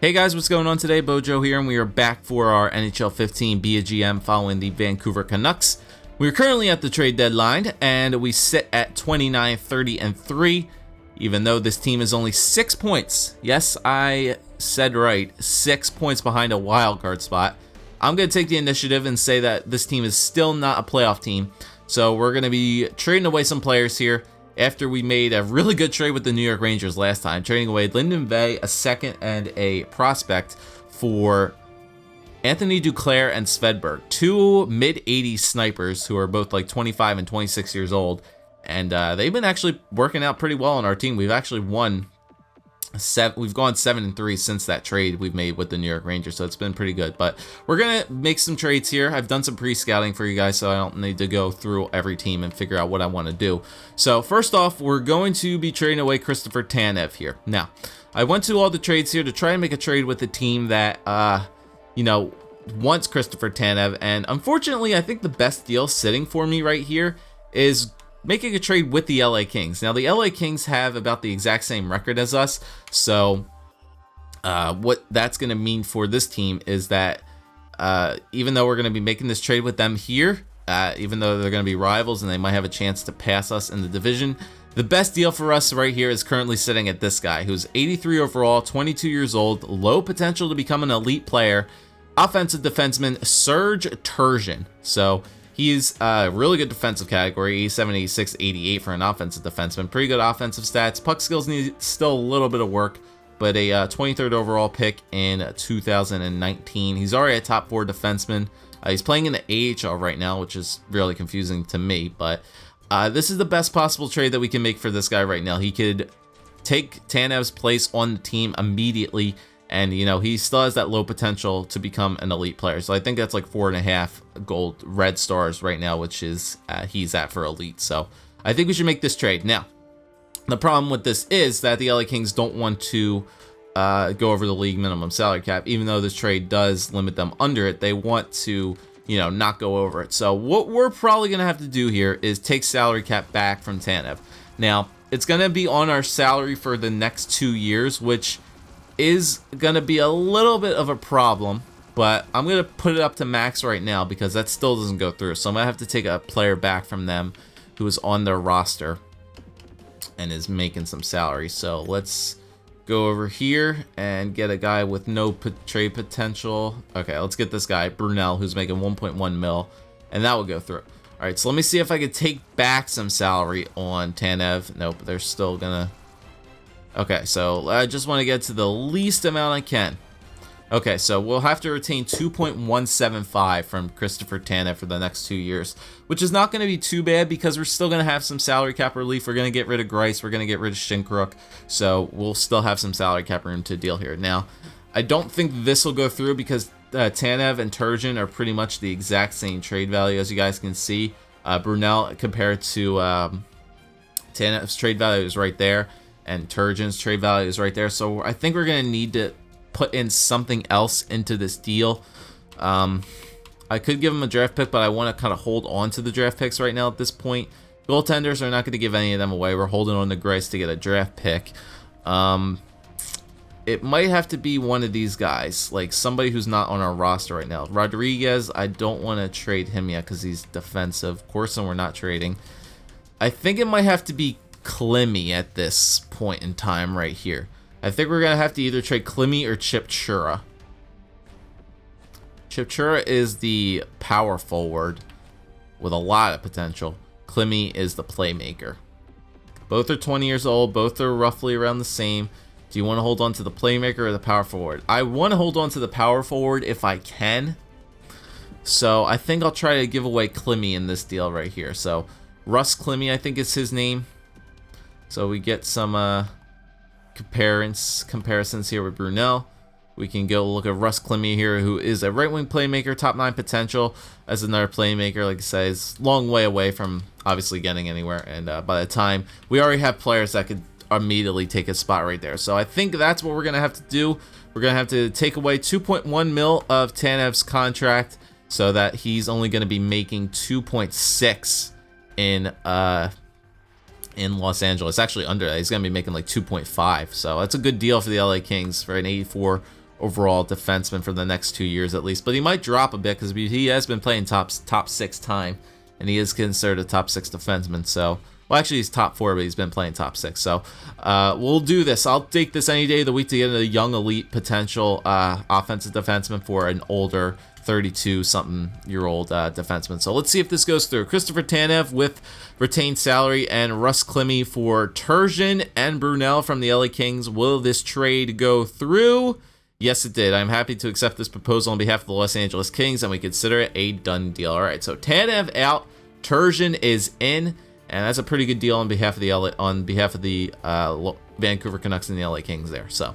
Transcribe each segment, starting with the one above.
Hey guys, what's going on today? BOJoeKO here, and we are back for our NHL 15 Be a GM following the Vancouver Canucks. We're currently at the trade deadline, and we sit at 29, 30, and 3, even though this team is only 6 points. Yes, I said right, 6 points behind a wild card spot. I'm going to take the initiative and say that this team is still not a playoff team, so we're going to be trading away some players here. After we made a really good trade with the New York Rangers last time, trading away Lyndon Vay, a second, and a prospect for Anthony Duclair and Svedberg, two mid-80s snipers who are both like 25 and 26 years old, and they've been actually working out pretty well on our team. We've actually won we've gone 7-3 since that trade we've made with the New York Rangers, so it's been pretty good. But we're gonna make some trades here. I've done some pre-scouting for you guys, so I don't need to go through every team and figure out what I want to do. So first off, we're going to be trading away Christopher Tanev here. Now, I went to all the trades here to try and make a trade with the team that wants Christopher Tanev, and unfortunately, I think the best deal sitting for me right here is making a trade with the LA Kings. Now, the LA Kings have about the exact same record as us, so what that's going to mean for this team is that even though we're going to be making this trade with them here, even though they're going to be rivals and they might have a chance to pass us in the division, the best deal for us right here is currently sitting at this guy, who's 83 overall, 22 years old, low potential to become an elite player, offensive defenseman Serge Turgeon. So he's a really good defensive category, 87, 86, 88 for an offensive defenseman. Pretty good offensive stats. Puck skills need still a little bit of work, but a 23rd overall pick in 2019. He's already a top 4 defenseman. He's playing in the AHL right now, which is really confusing to me, but this is the best possible trade that we can make for this guy right now. He could take Tanev's place on the team immediately, and, he still has that low potential to become an elite player. So I think that's like 4.5 gold red stars right now, which is he's at for elite. So I think we should make this trade. Now, the problem with this is that the LA Kings don't want to go over the league minimum salary cap. Even though this trade does limit them under it, they want to, not go over it. So what we're probably going to have to do here is take salary cap back from Tanev. Now, it's going to be on our salary for the next 2 years, which is going to be a little bit of a problem, but I'm going to put it up to max right now because that still doesn't go through. So I'm going to have to take a player back from them who is on their roster and is making some salary. So let's go over here and get a guy with no trade potential. Okay, let's get this guy, Brunel, who's making 1.1 mil, and that will go through. All right, so let me see if I could take back some salary on Tanev. Nope, they're still going to... Okay, so I just want to get to the least amount I can. Okay, so we'll have to retain 2.175 from Christopher Tanev for the next 2 years, which is not going to be too bad because we're still going to have some salary cap relief. We're going to get rid of Greiss. We're going to get rid of Shinkaruk, so we'll still have some salary cap room to deal here. Now, I don't think this will go through because Tanev and Turgeon are pretty much the exact same trade value, as you guys can see. Brunel compared to Tanev's trade value is right there, and Turgeon's trade value is right there. So I think we're going to need to put in something else into this deal. I could give him a draft pick, but I want to kind of hold on to the draft picks right now at this point. Goaltenders are not going to give any of them away. We're holding on to Greiss to get a draft pick. It might have to be one of these guys, like somebody who's not on our roster right now. Rodriguez, I don't want to trade him yet because he's defensive. Corson, we're not trading. I think it might have to be Klimmy at this point in time right here. I think we're going to have to either trade Klimmy or Chip Chura. Chip Chura is the power forward with a lot of potential. Klimmy is the playmaker. Both are 20 years old. Both are roughly around the same. Do you want to hold on to the playmaker or the power forward? I want to hold on to the power forward if I can. So I think I'll try to give away Klimmy in this deal right here. So Russ Klimmy, I think is his name. So we get some comparisons here with Brunel. We can go look at Russ Klimmy here, who is a right-wing playmaker, top 9 potential as another playmaker. Like I say, is a long way away from obviously getting anywhere. And by the time, we already have players that could immediately take a spot right there. So I think that's what we're going to have to do. We're going to have to take away 2.1 mil of Tanev's contract so that he's only going to be making 2.6 in Los Angeles. Actually under that. He's going to be making like 2.5. So that's a good deal for the LA Kings for an 84 overall defenseman for the next 2 years at least. But he might drop a bit because he has been playing top 6 time, and he is considered a top 6 defenseman. So, well, actually he's top 4, but he's been playing top 6. So we'll do this. I'll take this any day of the week to get a young elite potential offensive defenseman for an older 32-something-year-old defenseman. So let's see if this goes through. Christopher Tanev with retained salary and Russ Clemmy for Turgeon and Brunel from the LA Kings. Will this trade go through? Yes, it did. I'm happy to accept this proposal on behalf of the Los Angeles Kings, and we consider it a done deal. All right, so Tanev out, Turgeon is in, and that's a pretty good deal on behalf of the Vancouver Canucks and the LA Kings there. So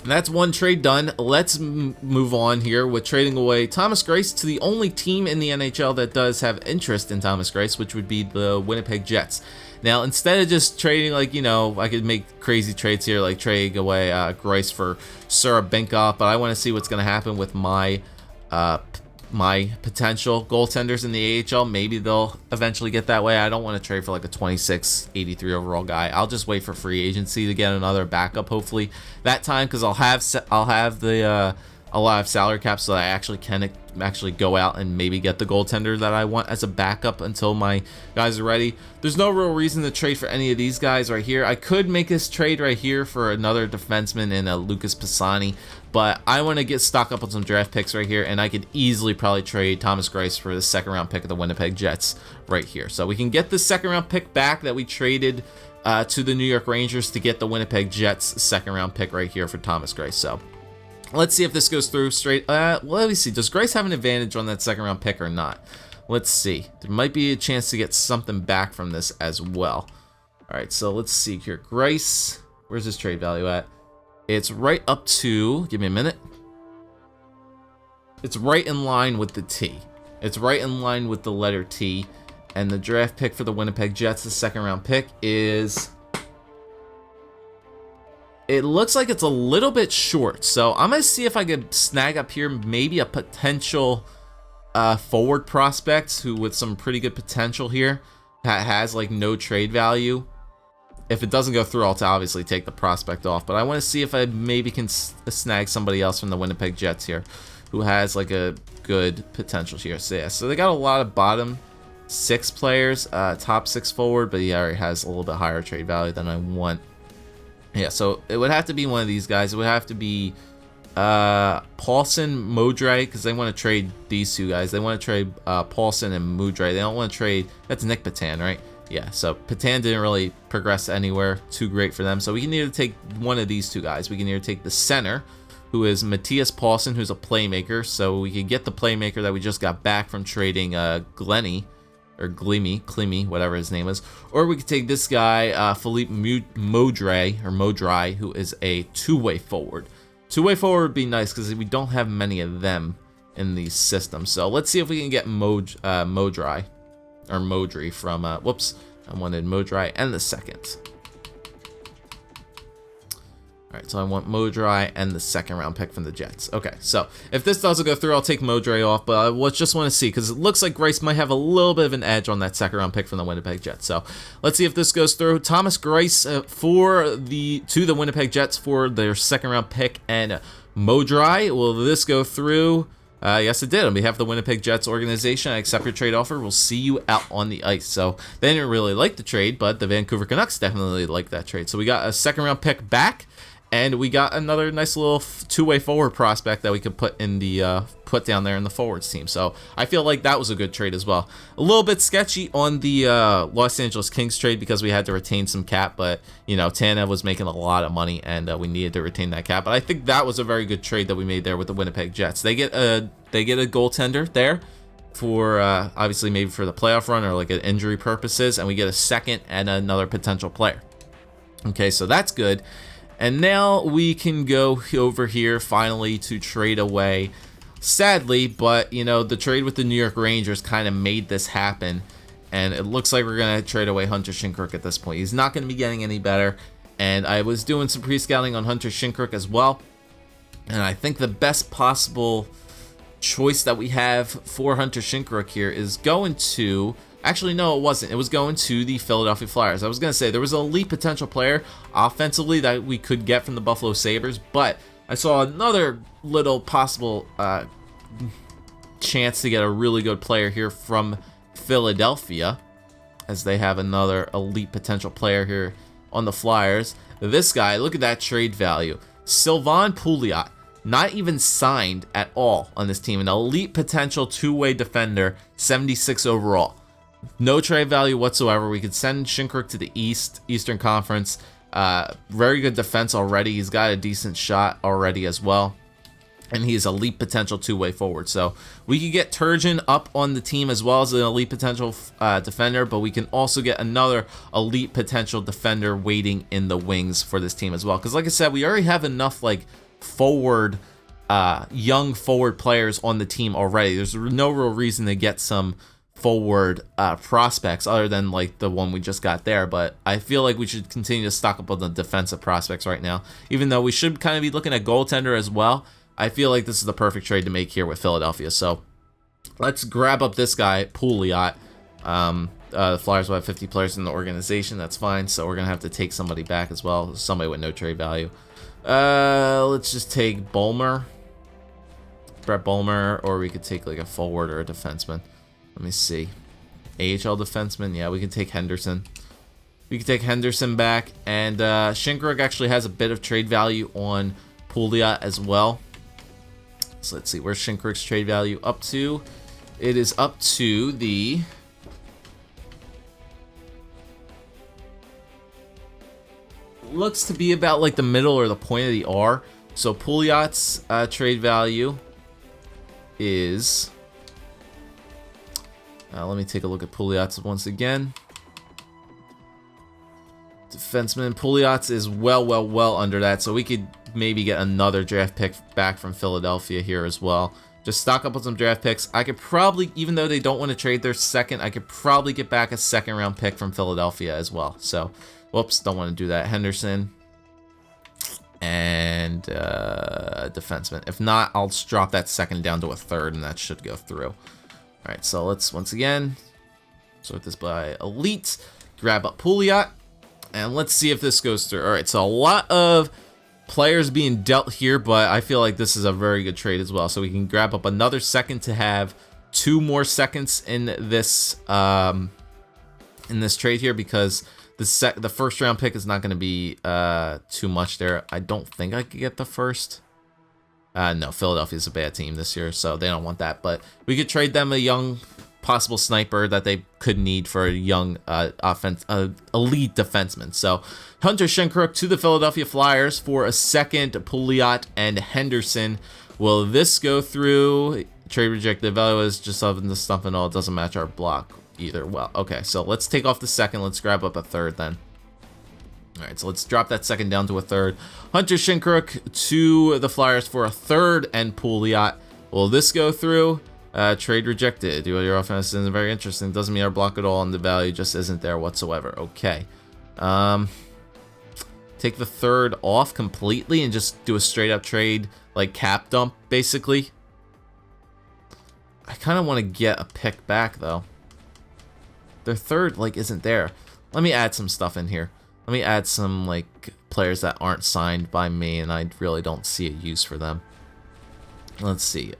that's one trade done. Let's move on here with trading away Thomas Greiss to the only team in the NHL that does have interest in Thomas Greiss, which would be the Winnipeg Jets. Now, instead of just trading, like, you know, I could make crazy trades here, like trading away Greiss for Sarabenka, but I want to see what's going to happen with my potential goaltenders in the AHL. Maybe they'll eventually get that way. I don't want to trade for like a 26, 83 overall guy. I'll just wait for free agency to get another backup, hopefully that time, because I'll have a lot of salary cap, so that I actually can go out and maybe get the goaltender that I want as a backup until my guys are ready. There's no real reason to trade for any of these guys right here. I could make this trade right here for another defenseman in Lucas Pisani, but I want to stock up on some draft picks right here, and I could easily probably trade Thomas Greiss for the second round pick of the Winnipeg Jets right here. So we can get the second round pick back that we traded to the New York Rangers to get the Winnipeg Jets second round pick right here for Thomas Greiss. So let's see if this goes through straight. Well, let me see. Does Greiss have an advantage on that second round pick or not? Let's see. There might be a chance to get something back from this as well. All right, so let's see here. Greiss, where's his trade value at? It's right up to, give me a minute. It's right in line with the T. It's right in line with the letter T. And the draft pick for the Winnipeg Jets, the second round pick, is... It looks like it's a little bit short, so I'm going to see if I could snag up here maybe a potential forward prospect who with some pretty good potential here that has like no trade value. If it doesn't go through, I'll obviously take the prospect off, but I want to see if I maybe can snag somebody else from the Winnipeg Jets here who has like a good potential here. So yeah, so they got a lot of bottom 6 players, top 6 forward, but he already has a little bit higher trade value than I want. Yeah, so it would have to be one of these guys. It would have to be Paulson, Modray, because they want to trade these two guys. They want to trade Paulson and Modray. They don't want to trade... That's Nick Patan, right? Yeah, so Patan didn't really progress anywhere too great for them. So we can either take one of these two guys. We can either take the center, who is Matthias Paulson, who's a playmaker. So we can get the playmaker that we just got back from trading Glenny, or Clemmy, whatever his name is. Or we could take this guy, Philippe Modray, who is a two-way forward. Two-way forward would be nice because we don't have many of them in the system. So let's see if we can get Modry from, whoops, I wanted Modry and the second. All right, so I want Modry and the second round pick from the Jets. Okay, so if this doesn't go through, I'll take Modry off, but I just want to see because it looks like Greiss might have a little bit of an edge on that second round pick from the Winnipeg Jets. So let's see if this goes through. Thomas Greiss to the Winnipeg Jets for their second round pick, and Modry. Will this go through? Yes, it did. On behalf of the Winnipeg Jets organization, I accept your trade offer. We'll see you out on the ice. So they didn't really like the trade, but the Vancouver Canucks definitely liked that trade. So we got a second round pick back. And we got another nice little two-way forward prospect that we could put in the put down there in the forwards team. So I feel like that was a good trade as well. A little bit sketchy on the Los Angeles Kings trade because we had to retain some cap, but you know Tanev was making a lot of money and we needed to retain that cap. But I think that was a very good trade that we made there with the Winnipeg Jets. They get a goaltender there for obviously maybe for the playoff run or like an injury purposes, and we get a second and another potential player. Okay, so that's good. And now we can go over here finally to trade away. Sadly, but you know, the trade with the New York Rangers kind of made this happen. And it looks like we're going to trade away Hunter Shinkaruk at this point. He's not going to be getting any better. And I was doing some pre-scouting on Hunter Shinkaruk as well. And I think the best possible choice that we have for Hunter Shinkaruk here is going to... Actually, no, it wasn't. It was going to the Philadelphia Flyers. I was going to say there was an elite potential player offensively that we could get from the Buffalo Sabres, but I saw another little possible chance to get a really good player here from Philadelphia, as they have another elite potential player here on the Flyers. This guy, look at that trade value. Sylvain Pouliot, not even signed at all on this team. An elite potential two-way defender, 76 overall. No trade value whatsoever. We could send Shinkaruk to the Eastern Conference. Very good defense already. He's got a decent shot already as well. And he's elite potential two-way forward. So we could get Turgeon up on the team as well as an elite potential defender, but we can also get another elite potential defender waiting in the wings for this team as well. Because like I said, we already have enough like forward, young forward players on the team already. There's no real reason to get some forward prospects other than like the one we just got there, but I feel like we should continue to stock up on the defensive prospects right now, even though we should kind of be looking at goaltender as well. I feel like this is the perfect trade to make here with Philadelphia. So let's grab up this guy, Pouliot. The Flyers will have 50 players in the organization. That's fine. So we're going to have to take somebody back as well. Somebody with no trade value. Let's just take Brett Bulmer, or we could take like a forward or a defenseman. Let me see. AHL defenseman. Yeah, we can take Henderson. We can take Henderson back. And Shinkaruk actually has a bit of trade value on Pouliot as well. So let's see, where's Shinkaruk's trade value up to? It is up to the... looks to be about like the middle or the point of the R. So Pouliot's trade value is... let me take a look at Pouliot's once again. Defenseman Pouliot's is well under that, so we could maybe get another draft pick back from Philadelphia here as well. Just stock up on some draft picks. I could probably, even though they don't want to trade their second, I could probably get back a second round pick from Philadelphia as well. So, whoops, don't want to do that. Henderson and defenseman. If not, I'll just drop that second down to a third, and that should go through. All right, so let's once again sort this by elite, grab up Pouliot, and let's see if this goes through. All right, so a lot of players being dealt here, but I feel like this is a very good trade as well. So we can grab up another second to have 2 more seconds in this trade here, because the first round pick is not going to be too much there. I don't think I could get the first. No, Philadelphia's a bad team this year, so they don't want that. But we could trade them a young possible sniper that they could need for a young elite defenseman. So Hunter Shinkaruk to the Philadelphia Flyers for a second, Pouliot and Henderson. Will this go through? Trade rejected. The value is just up in the stump and all. It doesn't match our block either. Well, okay, so let's take off the second. Let's grab up a third then. All right, so let's drop that second down to a third. Hunter Shinkaruk to the Flyers for a third and Pouliot. Will this go through? Trade rejected. Your offense isn't very interesting. Doesn't mean our block at all, and the value just isn't there whatsoever. Okay. Take the third off completely and just do a straight up trade, like cap dump, basically. I kind of want to get a pick back, though. Their third, like, isn't there. Let me add some stuff in here. Let me add some, like, players that aren't signed by me, and I really don't see a use for them. Let's see.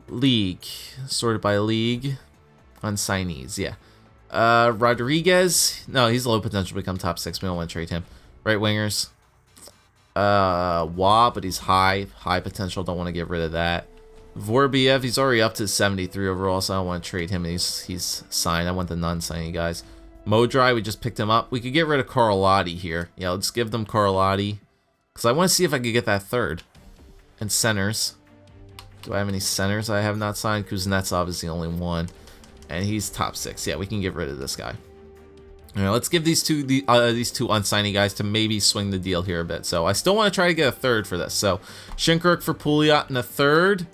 League. Sorted by league. On signees, yeah. Rodriguez. No, he's low potential to become top 6. We don't want to trade him. Right wingers. But he's high potential. Don't want to get rid of that. Vorbiev, he's already up to 73 overall, so I don't want to trade him. He's signed. I want the non-signing guys. Modry, we just picked him up. We could get rid of Carlotti here. Yeah, let's give them Carlotti. Because I want to see if I could get that third. And centers. Do I have any centers I have not signed? Kuznetsov is the only one. And he's top 6. Yeah, we can get rid of this guy. All right, let's give these two unsigning guys to maybe swing the deal here a bit. So I still want to try to get a third for this. So Shinkaruk for Pouliot and a third.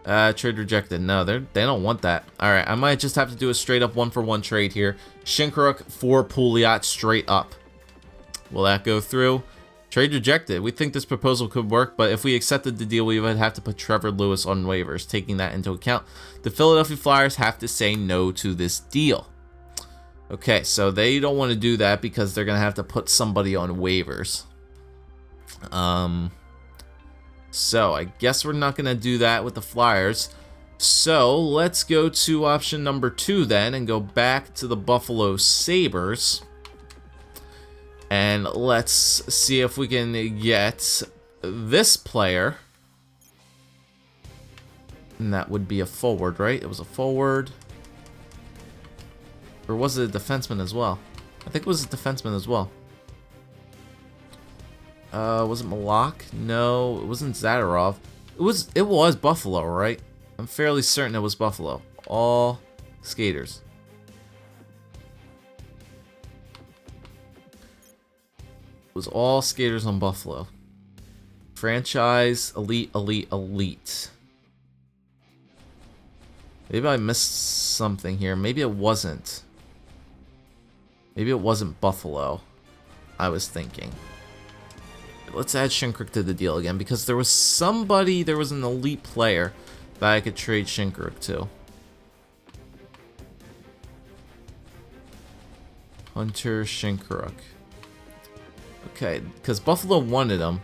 Trade rejected. No, they don't want that. All right, I might just have to do a straight up 1-for-1 trade here. Shinkaruk for Pouliot straight up. Will that go through? Trade rejected. We think this proposal could work, but if we accepted the deal, we would have to put Trevor Lewis on waivers. Taking that into account, the Philadelphia Flyers have to say no to this deal. Okay, so they don't want to do that because they're going to have to put somebody on waivers. So I guess we're not gonna do that with the Flyers. So let's go to option number 2 then and go back to the Buffalo Sabres. And let's see if we can get this player. And that would be a forward, right? It was a forward. Or was it a defenseman as well? I think it was a defenseman as well. Was it Malak? No, it wasn't Zadarov. It was Buffalo, right? I'm fairly certain it was Buffalo. All skaters. It was all skaters on Buffalo. Franchise, elite, elite, elite. Maybe I missed something here. Maybe it wasn't. Maybe it wasn't Buffalo. I was thinking. Let's add Shinkaruk to the deal again, because there was an elite player that I could trade Shinkaruk to. Hunter Shinkaruk. Okay, because Buffalo wanted him.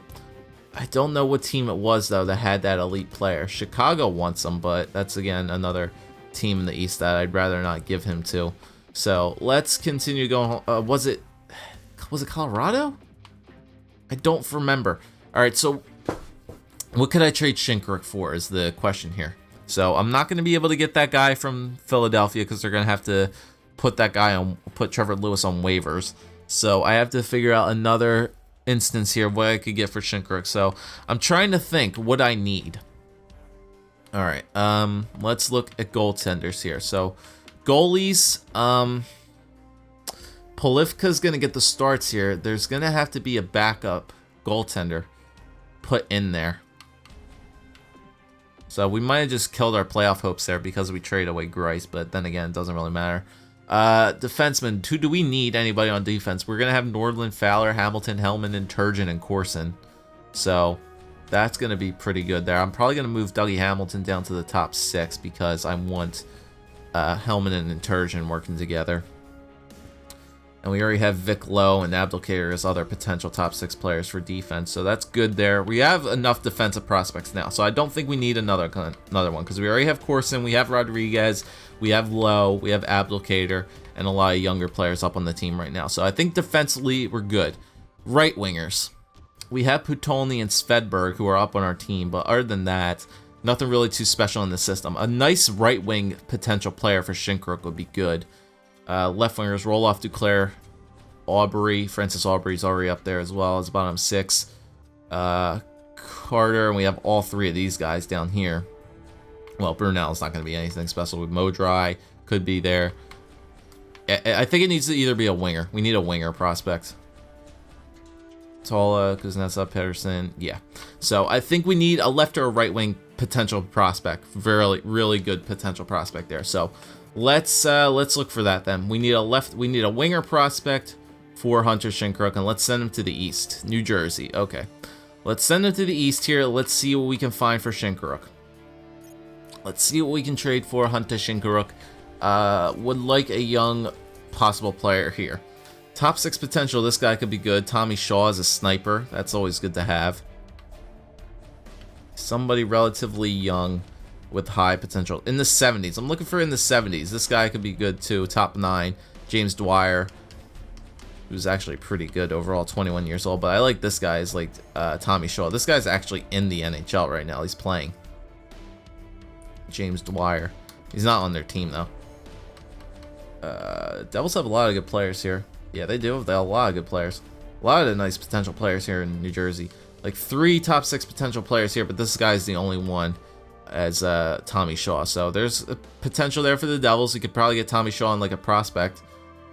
I don't know what team it was, though, that had that elite player. Chicago wants him, but that's, again, another team in the East that I'd rather not give him to. So, let's continue going. Was it Colorado? I don't remember. Alright, so what could I trade Shinkaruk for is the question here. So, I'm not going to be able to get that guy from Philadelphia because they're going to have to put Trevor Lewis on waivers. So, I have to figure out another instance here what I could get for Shinkaruk. So I'm trying to think what I need. All right, let's look at goaltenders here. So goalies, Polivka's gonna get the starts here. There's gonna have to be a backup goaltender put in there. So we might have just killed our playoff hopes there because we traded away Greiss, but then again, it doesn't really matter. Defenseman, who do we need anybody on defense? We're going to have Nordland, Fowler, Hamilton, Hellman, and Turgeon and Corson. So that's going to be pretty good there. I'm probably going to move Dougie Hamilton down to the top 6 because I want Hellman and Turgeon working together. And we already have Vic Lowe and Abdelkader as other potential top 6 players for defense. So that's good there. We have enough defensive prospects now. So I don't think we need another one because we already have Corson, we have Rodriguez, we have Lowe, we have Abdelkader, and a lot of younger players up on the team right now. So I think defensively we're good. Right wingers. We have Putolny and Svedberg who are up on our team. But other than that, nothing really too special in the system. A nice right wing potential player for Shinkaruk would be good. Left wingers, Roloff, Duclair, Aubrey. Francis Aubrey's already up there as well as bottom 6. Carter, and we have all 3 of these guys down here. Well, Brunel's not going to be anything special. With Modry, could be there. I think it needs to either be a winger. We need a winger prospect. Tola, Kuznetsov, Pedersen, yeah. So I think we need a left or a right wing potential prospect. Really good potential prospect there. So let's look for that then. We need a winger prospect for Hunter Shinkaruk, and let's send him to the East. New Jersey, okay. Let's send him to the East here. Let's see what we can find for Shinkaruk. Let's see what we can trade for Hunter Shinkaruk. Would like a young possible player here. Top 6 potential, this guy could be good. Tommy Shaw is a sniper. That's always good to have. Somebody relatively young with high potential. In the 70s. I'm looking for in the 70s. This guy could be good too. Top 9. James Dwyer, who's actually pretty good overall, 21 years old. But I like this guy. Is like Tommy Shaw. This guy's actually in the NHL right now. He's playing. James Dwyer. He's not on their team though. Devils have a lot of good players here. Yeah, they do. They have a lot of good players. A lot of the nice potential players here in New Jersey. Like 3 top 6 potential players here, but this guy's the only one as Tommy Shaw. So there's a potential there for the Devils. You could probably get Tommy Shaw in like a prospect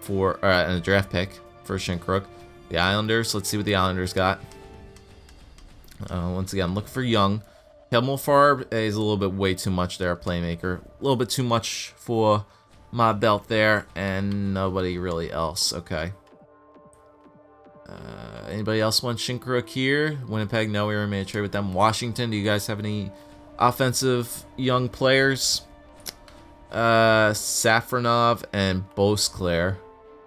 for and a draft pick for Shinkaruk. The Islanders. Let's see what the Islanders got. Once again, I'm looking for young. Himmelfarb is a little bit way too much there, playmaker. A little bit too much for my belt there, and nobody really else. Okay. Anybody else want Shinkaruk here? Winnipeg, no, we remain a trade with them. Washington, do you guys have any offensive young players? Safronov and Beauclair.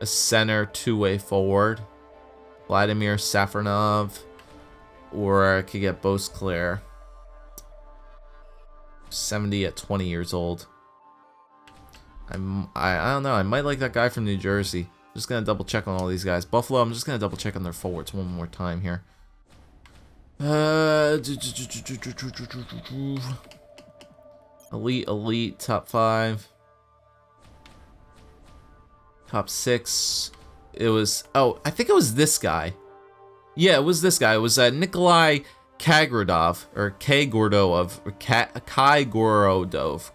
A center, 2-way forward. Vladimir Safronov. Or I could get Beauclair. 70 at 20 years old. I don't know. I might like that guy from New Jersey. Just gonna double check on all these guys. Buffalo, I'm just gonna double check on their forwards one more time here. Elite, top 5. Top 6. It was, oh, I think it was this guy. Yeah, it was this guy. It was Nikolai Kagrodov, or Kagordov, or Kaigorodov,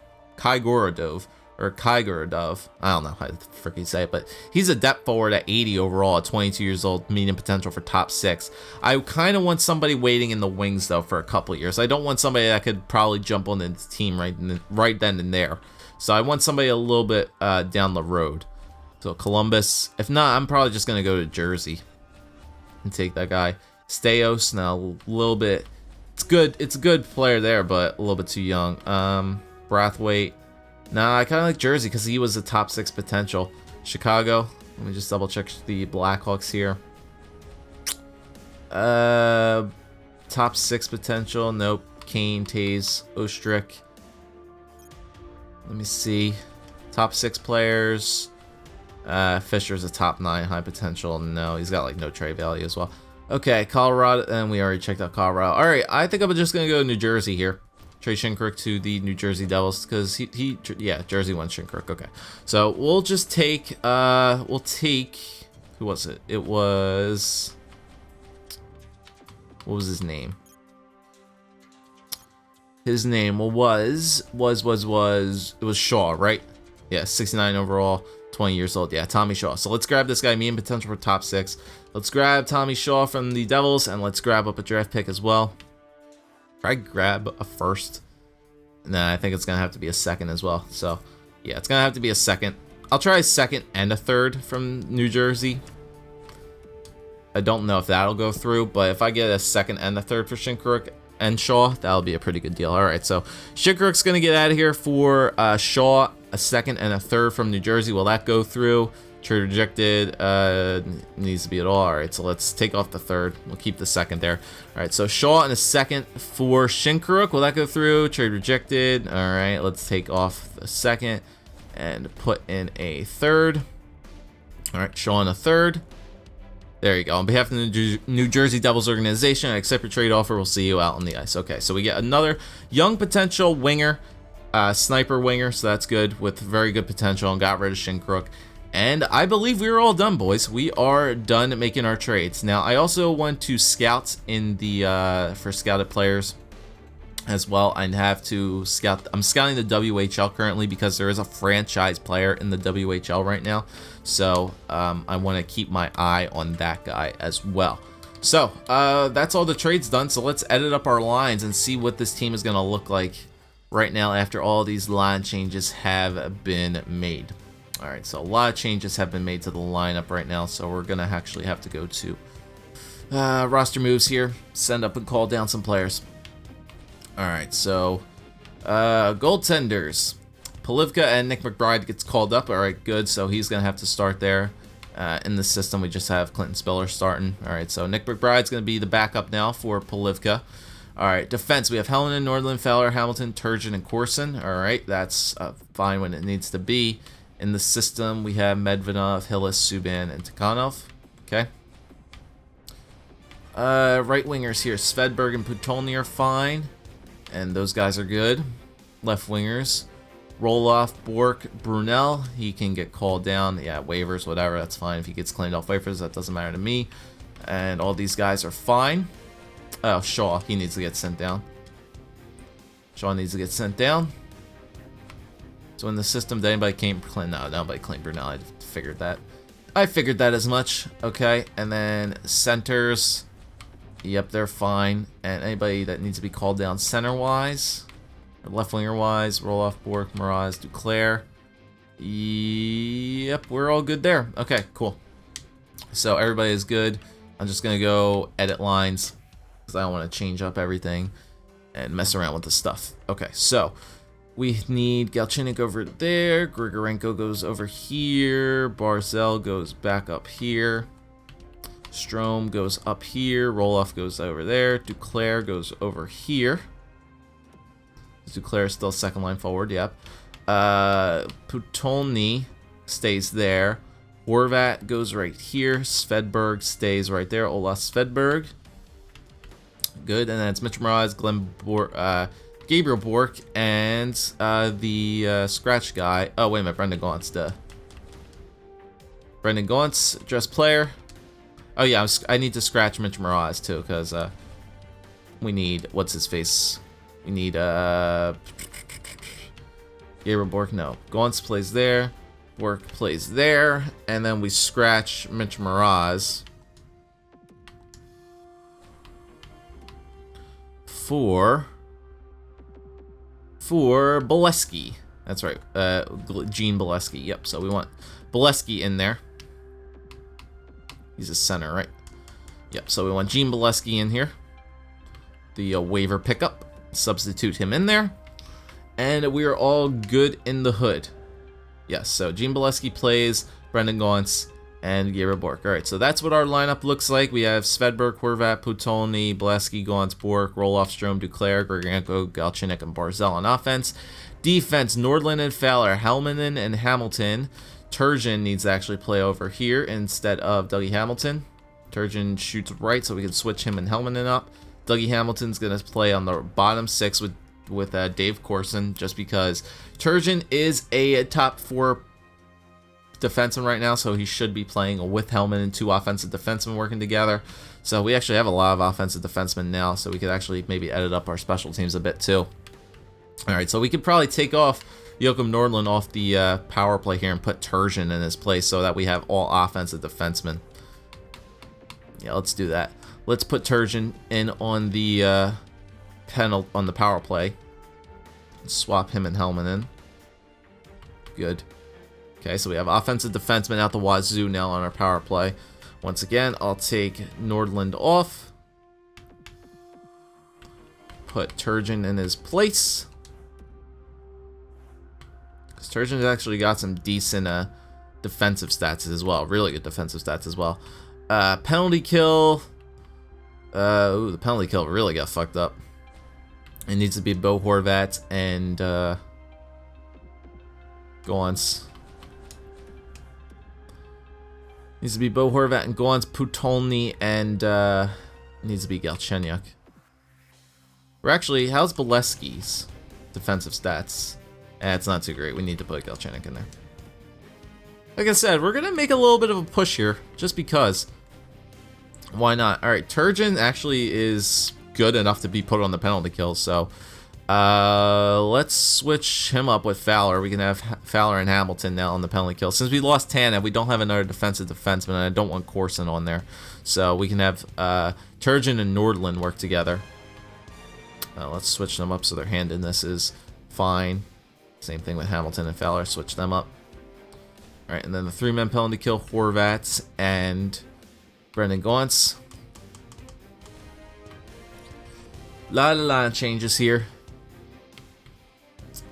or Kaigorodov. I don't know how to freaking say it, but he's a depth forward at 80 overall, at 22 years old, medium potential for top 6. I kind of want somebody waiting in the wings, though, for a couple of years. I don't want somebody that could probably jump on the team right then and there. So I want somebody a little bit down the road. So Columbus. If not, I'm probably just going to go to Jersey and take that guy. Staios, now a little bit. It's good. It's a good player there, but a little bit too young. Brathwaite. Nah, I kind of like Jersey because he was a top 6 potential. Chicago. Let me just double check the Blackhawks here. Top 6 potential. Nope. Kane, Taze, Ostrick. Let me see. Top 6 players. Fisher's a top 9 high potential. No, he's got like no trade value as well. Okay, Colorado, and we already checked out Colorado. All right, I think I'm just gonna go to New Jersey here. Trade Shinkaruk to the New Jersey Devils because yeah, Jersey wants Shinkaruk. Okay, so we'll just take who was it? It was, what was his name? His name was it was Shaw, right? Yeah, 69 overall. 20 years old. Yeah, Tommy Shaw. So let's grab this guy, medium potential for top 6. Let's grab Tommy Shaw from the Devils, and let's grab up a draft pick as well. Probably grab a first. Nah, I think it's going to have to be a second as well. So, yeah, it's going to have to be a second. I'll try a second and a third from New Jersey. I don't know if that'll go through, but if I get a second and a third for Shinkaruk and Shaw, that'll be a pretty good deal. All right, so Shinkaruk's going to get out of here for Shaw, a second and a third from New Jersey. Will that go through? Trade rejected. Needs to be at all. All right, so let's take off the third. We'll keep the second there. All right, so Shaw and a second for Shinkaruk. Will that go through? Trade rejected. All right, let's take off the second and put in a third. All right, Shaw and a third. There you go. On behalf of the New Jersey Devils organization, I accept your trade offer. We'll see you out on the ice. Okay, so we get another young potential winger. Sniper winger, so that's good, with very good potential, and got rid of Shinkaruk. And I believe we're all done, boys. We are done making our trades. Now, I also went to scouts in the for scouted players as well. I have to scout. I'm scouting the WHL currently because there is a franchise player in the WHL right now. So I want to keep my eye on that guy as well. So that's all the trades done. So let's edit up our lines and see what this team is going to look like right now after all these line changes have been made. All right, so a lot of changes have been made to the lineup right now, so we're gonna actually have to go to roster moves here, send up and call down some players. All right, so goaltenders, Polivka and Nick McBride gets called up. All right, good, so he's gonna have to start there. In the system, we just have Clinton Spiller starting. All right, so Nick McBride's gonna be the backup now for Polivka. All right, defense, we have Helena, Nordland, Fowler, Hamilton, Turgeon, and Corson. All right, that's fine when it needs to be. In the system, we have Medvedov, Hillis, Subban, and Tikhonov. Okay. Right wingers here, Svedberg and Putolny are fine, and those guys are good. Left wingers, Roloff, Bork, Brunel. He can get called down. Yeah, waivers, whatever. That's fine. If he gets claimed off waivers, that doesn't matter to me. And all these guys are fine. Oh, Shaw, he needs to get sent down. Shaw needs to get sent down. So in the system, did anybody claim Clinton? No, nobody claimed Brunel. I figured that. I figured that as much. Okay, and then centers. Yep, they're fine. And anybody that needs to be called down center-wise, or left winger-wise, Roloff, Bork, Miraz, Duclair. Yep, we're all good there. Okay, cool. So everybody is good. I'm just going to go edit lines because I don't want to change up everything and mess around with the stuff. Okay, so we need Galchenyuk over there. Grigorenko goes over here. Barzell goes back up here. Strome goes up here. Roloff goes over there. Duclair goes over here. Duclair is still second line forward, yep. Putolny stays there. Horvat goes right here. Svedberg stays right there. Ola Svedberg. Good, and then it's Mitch Mraz, Gabriel Bork, and the scratch guy. Oh, wait a minute, Brendan Gaunt's Brendan Gaunt's dress player. Oh yeah, I need to scratch Mitch Mraz too, because we need, what's his face? We need Gabriel Bork. No, Gaunt's plays there. Bork plays there, and then we scratch Mitch Mraz for Bolesky. That's right, Gene Bolesky. Yep. So we want Bolesky in there. He's a center, right? Yep. So we want Gene Bolesky in here. The waiver pickup. Substitute him in there, and we are all good in the hood. Yes. So Gene Bolesky plays, Brendan Gaunce, and Gabriel Bork. All right, so that's what our lineup looks like. We have Svedberg, Horvat, Putolny, Bolesky, Gauntz, Bork, Roloff, Strome, Duclair, Grigorenko, Galchenyuk, and Barzal on offense. Defense, Nordland and Fowler, Helmanen and Hamilton. Turgeon needs to actually play over here instead of Dougie Hamilton. Turgeon shoots right, so we can switch him and Helmanen up. Dougie Hamilton's going to play on the bottom six with Dave Corson, just because Turgeon is a top 4 defenseman right now, so he should be playing with Hellman and 2 offensive defensemen working together. So we actually have a lot of offensive defensemen now, so we could actually maybe edit up our special teams a bit too. Alright, so we could probably take off Joakim Nordland off the power play here and put Turgeon in his place so that we have all offensive defensemen. Yeah, let's do that. Let's put Turgeon in on the on the power play. Swap him and Hellman in. Good. Okay, so we have offensive defenseman out the wazoo now on our power play. Once again, I'll take Nordland off. Put Turgeon in his place. Because Turgeon's actually got some decent defensive stats as well. Really good defensive stats as well. Penalty kill. Ooh, the penalty kill really got fucked up. It needs to be Bo Horvat and Gaunce. Needs to be Bo Horvat and Gaunce, Putolny, and needs to be Galchenyuk. We're actually, how's Bolesky's defensive stats? It's not too great. We need to put Galchenyuk in there. Like I said, we're gonna make a little bit of a push here, just because. Why not? All right, Turgeon actually is good enough to be put on the penalty kill, so let's switch him up with Fowler. We can have Fowler and Hamilton now on the penalty kill. Since we lost Tanev, we don't have another defensive defenseman, and I don't want Corson on there. So we can have Turgeon and Nordland work together. Let's switch them up so their hand in this is fine. Same thing with Hamilton and Fowler. Switch them up. All right, and then the 3-man penalty kill, Horvat and Brendan Gaunce. Lot of changes here.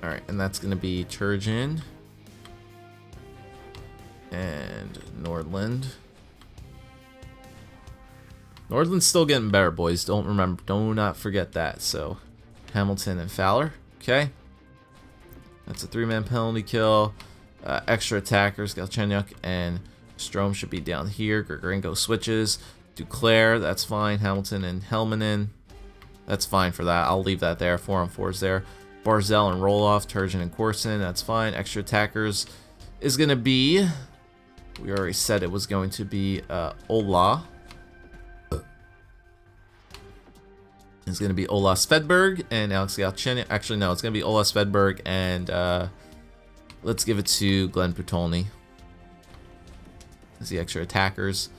Alright, and that's going to be Turgeon and Nordland. Nordland's still getting better, boys. Do not forget that. So, Hamilton and Fowler. Okay. That's a 3-man penalty kill. Extra attackers, Galchenyuk and Strome should be down here. Grigorenko switches. Duclair, that's fine. Hamilton and Helmanen. That's fine for that. I'll leave that there. 4-on-4s there. Barzal and Roloff, Turgeon and Corson. That's fine. Extra attackers is going to be... We already said it was going to be Ola. It's going to be Ola Svedberg and Alex Galchenyuk. Actually, no. It's going to be Ola Svedberg and... let's give it to Glenn Putolny. That's the extra attackers.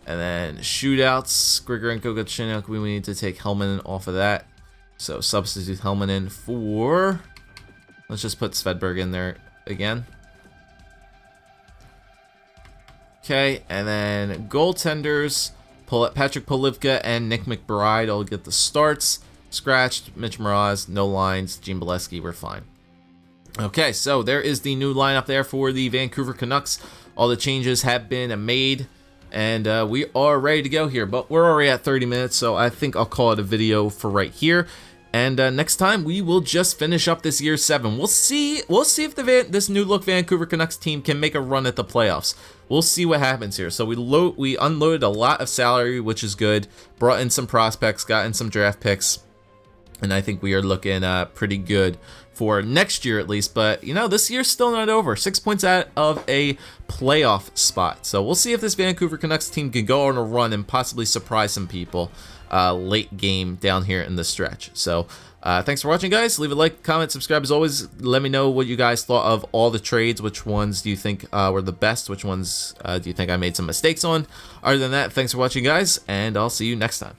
And then shootouts, Grigorenko, Galchenyuk. We need to take Helmanen off of that. So substitute Helmanen for... Let's just put Svedberg in there again. Okay, and then goaltenders, Patrick Polivka and Nick McBride will get the starts. Scratched, Mitch Mraz, no lines, Gene Bolesky, we're fine. Okay, so there is the new lineup there for the Vancouver Canucks. All the changes have been made. and we are ready to go here. But we're already at 30 minutes, so I think I'll call it a video for right here. And next time we will just finish up this year 7. We'll see if this new look Vancouver Canucks team can make a run at the playoffs. We'll see what happens here. So we unloaded a lot of salary, which is good. Brought in some prospects, got in some draft picks, and I think we are looking pretty good for next year at least. But you know, this year's still not over. 6 points out of a playoff spot. So we'll see if this Vancouver Canucks team can go on a run and possibly surprise some people late game down here in the stretch. So thanks for watching, guys. Leave a like, comment, subscribe. As always, let me know what you guys thought of all the trades. Which ones do you think were the best? Which ones do you think I made some mistakes on? Other than that, thanks for watching, guys, and I'll see you next time.